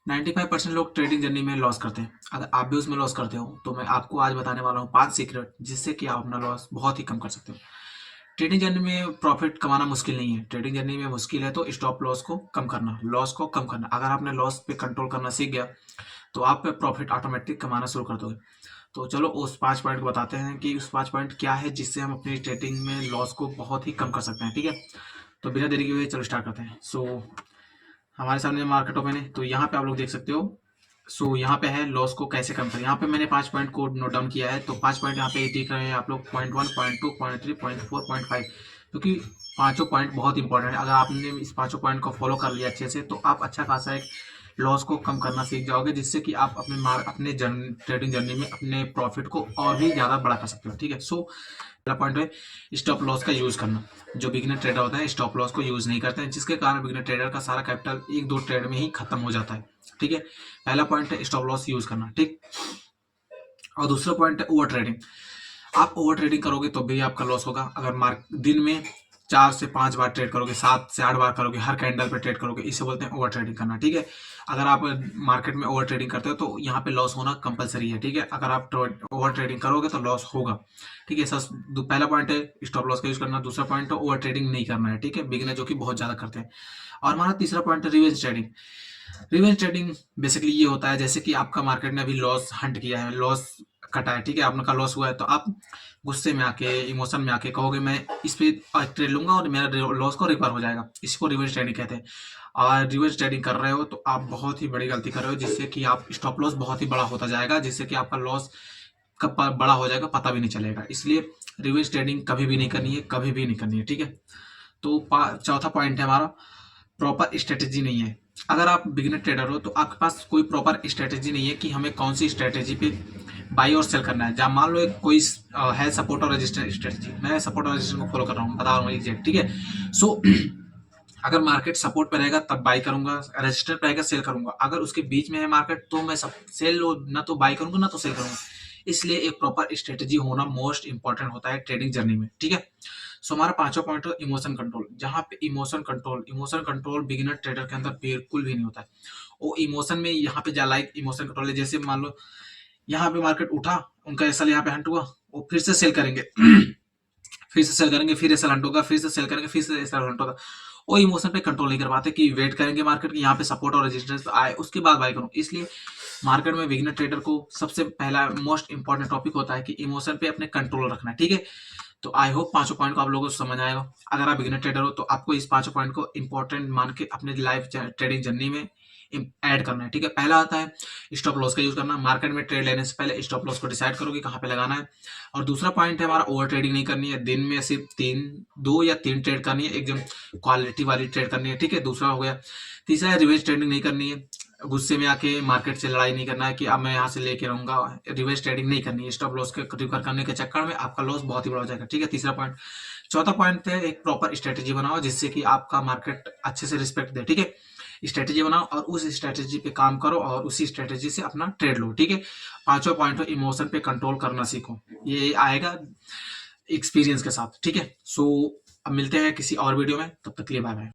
95% लोग trading journey में loss करते हैं। अगर आप भी उसमें लॉस करते हो तो मैं आपको आज बताने वाला हूँ 5 सीक्रेट जिससे कि आप अपना लॉस बहुत ही कम कर सकते हो। ट्रेडिंग जर्नी में प्रॉफिट कमाना मुश्किल नहीं है। ट्रेडिंग जर्नी में मुश्किल है तो स्टॉप लॉस को कम करना, लॉस को कम करना। अगर आपने लॉस पे कंट्रोल करना सीख गया तो आप पे प्रॉफिट ऑटोमेटिक कमाना शुरू कर दोगे। तो चलो उस 5 पॉइंट को बताते हैं कि उस 5 पॉइंट क्या है जिससे हम अपनी ट्रेडिंग में लॉस को बहुत ही कम कर सकते हैं। ठीक है, तो बिना देरी के हुए चलो स्टार्ट करते हैं। हमारे सामने मार्केट ओपन है, तो यहाँ पे आप लोग देख सकते हो। यहाँ पे है लॉस को कैसे कम करें। यहाँ पे मैंने 5 पॉइंट को नोट डाउन किया है। तो 5 पॉइंट यहाँ पे दिख रहे हैं आप लोग, point 1, point 2, point 3, point 4, point 5। क्योंकि पांचों पॉइंट बहुत इंपॉर्टेंट है। अगर आपने इस पांचों पॉइंट को फॉलो कर लिया अच्छे से तो आप अच्छा खासा एक लॉस को कम करना सीख जाओगे, जिससे कि आप अपने ट्रेडिंग जर्नी में अपने प्रॉफिट को और भी ज़्यादा बड़ा कर सकते हो। ठीक है, पहला पॉइंट है स्टॉप लॉस का यूज करना। जो बिगिनर ट्रेडर होता है स्टॉप लॉस को यूज नहीं करते हैं, जिसके कारण बिगिनर ट्रेडर का सारा कैपिटल एक दो ट्रेड में ही खत्म हो जाता है। ठीक है, पहला पॉइंट है स्टॉप लॉस यूज करना। ठीक, और दूसरा पॉइंट है ओवर ट्रेडिंग। आप ओवर ट्रेडिंग करोगे तो भी आपका लॉस होगा। अगर दिन में 4 से 5 बार ट्रेड करोगे, 7 से 8 बार करोगे, हर कैंडल पे ट्रेड करोगे, इसे बोलते हैं ओवर ट्रेडिंग करना। ठीक है, अगर आप मार्केट में ओवर ट्रेडिंग करते हो तो यहाँ पे लॉस होना कंपलसरी है। ठीक है, अगर आप ओवर ट्रेडिंग करोगे तो लॉस होगा। ठीक है, पहला पॉइंट है स्टॉप लॉस का यूज करना। दूसरा पॉइंट है ओवर ट्रेडिंग नहीं करना है। ठीक है, बिगिनर जो कि बहुत ज्यादा करते हैं। और हमारा तीसरा पॉइंट है revenge trading. Revenge trading basically ये होता है जैसे कि आपका मार्केट ने अभी लॉस हंट किया है, लॉस कटा है। ठीक है, आपका लॉस हुआ है तो आप गुस्से में आके, इमोशन में आके कहोगे मैं इस पे ट्रेड लूंगा और मेरा लॉस को रिकवर हो जाएगा। इसको रिवेंज ट्रेडिंग कहते हैं। और रिवेंज ट्रेडिंग कर रहे हो तो आप बहुत ही बड़ी गलती कर रहे हो, जिससे कि आप स्टॉप लॉस बहुत ही बड़ा होता जाएगा, जिससे कि आपका लॉस कब बड़ा हो जाएगा पता भी नहीं चलेगा। इसलिए रिवेंज ट्रेडिंग कभी भी नहीं करनी है, कभी भी नहीं करनी है। ठीक है, तो चौथा पॉइंट है हमारा प्रॉपर स्ट्रेटेजी नहीं है। अगर आप बिगिनर ट्रेडर हो तो आपके पास कोई प्रॉपर स्ट्रेटेजी नहीं है कि हमें कौन सी स्ट्रेटेजी पे बाई और सेल करना है। जब मान लो एक कोई है सपोर्ट और रेजिस्टेंस स्ट्रेटेजी, मैं सपोर्ट और रेजिस्टेंस को फॉलो कर रहा हूँ, बता रहा हूँ एग्जैक्ट। ठीक है, सो अगर मार्केट सपोर्ट पे रहेगा तब बाई करूंगा, रेजिस्टेंस पे रहेगा सेल करूंगा। अगर उसके बीच में है मार्केट तो मैं सेल ना तो बाई करूंगा ना तो सेल करूंगा। इसलिए एक प्रॉपर स्ट्रेटेजी होना मोस्ट इंपॉर्टेंट होता है ट्रेडिंग जर्नी में। ठीक है, हमारा पांचवा पॉइंट है इमोशन कंट्रोल। जहां पे इमोशन कंट्रोल बिगिनर ट्रेडर के अंदर बिल्कुल भी नहीं होता है। वो इमोशन में यहाँ पे लाइक इमोशन कंट्रोल है, जैसे मान लो यहाँ पे मार्केट उठा, उनका एसएल यहाँ पे हंट हुआ, वो फिर से सेल करेंगे फिर से सेल करेंगे, फिर एसएल हंट होगा, फिर से सेल करेंगे, फिर से एसएल हंट होगा। वो इमोशन पे कंट्रोल नहीं कर पाते कि वेट करेंगे मार्केट की यहाँ पे सपोर्ट और रेजिस्टेंस आए उसके बाद बाय करूं। इसलिए मार्केट में बिगिनर ट्रेडर को सबसे पहला मोस्ट इंपॉर्टेंट टॉपिक होता है कि इमोशन पे अपने कंट्रोल रखना है। ठीक है, तो आई होप पांचों पॉइंट को आप लोगों को समझ आएगा। अगर आप बिगिनर ट्रेडर हो तो आपको इस पांचों पॉइंट को इंपॉर्टेंट मान के अपने लाइफ ट्रेडिंग जर्नी में ऐड करना है। ठीक है, पहला आता है स्टॉप लॉस का यूज करना। मार्केट में ट्रेड लेने से पहले स्टॉप लॉस को डिसाइड करो कि कहाँ पे लगाना है। और दूसरा पॉइंट है हमारा ओवर ट्रेडिंग नहीं करनी है। दिन में सिर्फ 2 या 3 ट्रेड करनी है, एकदम क्वालिटी वाली ट्रेड करनी है। ठीक है, दूसरा हो गया। तीसरा है रिवेंज ट्रेडिंग नहीं करनी है। गुस्से में आके मार्केट से लड़ाई नहीं करना है कि अब मैं यहाँ से लेके रहूंगा। रिवर्स ट्रेडिंग नहीं करनी है। स्टॉप लॉस के रिकवर करने के चक्कर में आपका लॉस बहुत ही बड़ा हो जाएगा। ठीक है, तीसरा पॉइंट। चौथा पॉइंट है एक प्रॉपर स्ट्रेटेजी बनाओ जिससे कि आपका मार्केट अच्छे से रिस्पेक्ट दे। ठीक है, स्ट्रेटेजी बनाओ और उस स्ट्रेटेजी पे काम करो और उसी स्ट्रेटेजी से अपना ट्रेड लो। ठीक है, पांचवा पॉइंट है इमोशन पे कंट्रोल करना सीखो। ये आएगा एक्सपीरियंस के साथ। ठीक है, अब मिलते हैं किसी और वीडियो में, तब तक के लिए बाय बाय।